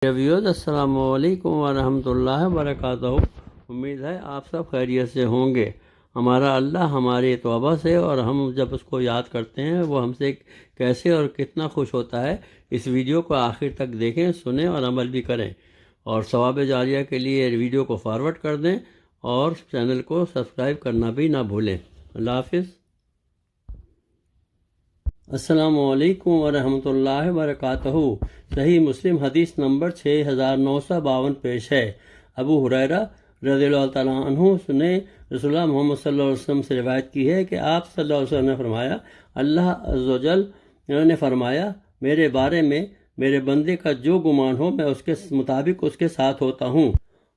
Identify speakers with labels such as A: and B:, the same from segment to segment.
A: Viewers السلام علیکم ورحمۃ اللہ وبرکاتہ۔ امید ہے آپ سب خیریت سے ہوں گے۔ ہمارا اللہ ہماری توبہ سے اور ہم جب اس کو یاد کرتے ہیں وہ ہم سے کیسے اور کتنا خوش ہوتا ہے۔ اس ویڈیو کو آخر تک دیکھیں، سنیں اور عمل بھی کریں، اور ثواب جاریہ کے لیے ویڈیو کو فارورڈ کر دیں اور چینل کو سبسکرائب کرنا بھی نہ بھولیں۔ اللہ حافظ۔ السلام علیکم ورحمۃ اللہ وبرکاتہ۔ صحیح مسلم حدیث نمبر 6952 پیش ہے۔ ابو ہریرہ رضی اللہ تعالیٰ عنہ نے رسول اللہ محمد صلی اللہ علیہ وسلم سے روایت کی ہے کہ آپ صلی اللہ علیہ وسلم نے فرمایا، اللہ عز و جل نے فرمایا، میرے بارے میں میرے بندے کا جو گمان ہو میں اس کے مطابق اس کے ساتھ ہوتا ہوں،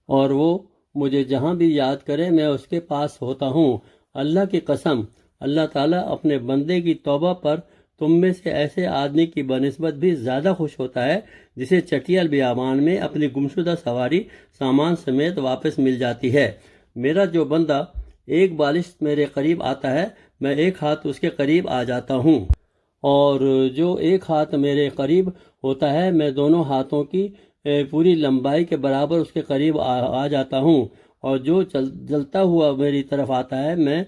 A: اور وہ مجھے جہاں بھی یاد کرے میں اس کے پاس ہوتا ہوں۔ اللہ کی قسم، اللہ تعالیٰ اپنے بندے کی توبہ پر تم میں سے ایسے آدمی کی بنسبت بھی زیادہ خوش ہوتا ہے جسے چٹیل بیابان میں اپنی گمشدہ سواری سامان سمیت واپس مل جاتی ہے۔ میرا جو بندہ ایک بالش میرے قریب آتا ہے میں ایک ہاتھ اس کے قریب آ جاتا ہوں، اور جو ایک ہاتھ میرے قریب ہوتا ہے میں دونوں ہاتھوں کی پوری لمبائی کے برابر اس کے قریب آ جاتا ہوں، اور جو جلتا ہوا میری طرف آتا ہے میں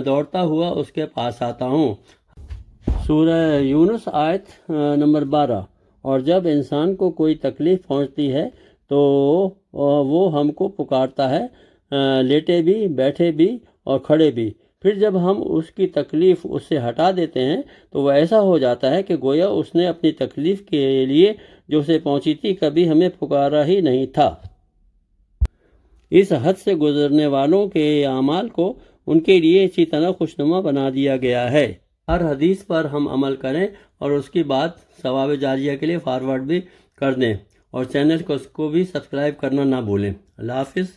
A: دوڑتا ہوا اس کے پاس آتا ہوں۔ سورہ یونس آیت نمبر 12۔ اور جب انسان کو کوئی تکلیف پہنچتی ہے تو وہ ہم کو پکارتا ہے، لیٹے بھی، بیٹھے بھی اور کھڑے بھی۔ پھر جب ہم اس کی تکلیف اس سے ہٹا دیتے ہیں تو وہ ایسا ہو جاتا ہے کہ گویا اس نے اپنی تکلیف کے لیے جو اسے پہنچی تھی کبھی ہمیں پکارا ہی نہیں تھا۔ اس حد سے گزرنے والوں کے اعمال کو ان کے لیے اسی طرح خوشنما بنا دیا گیا ہے۔ ہر حدیث پر ہم عمل کریں اور اس کی بات ثواب جاریہ کے لیے فارورڈ بھی کر دیں، اور چینل کو بھی سبسکرائب کرنا نہ بھولیں۔ اللہ حافظ۔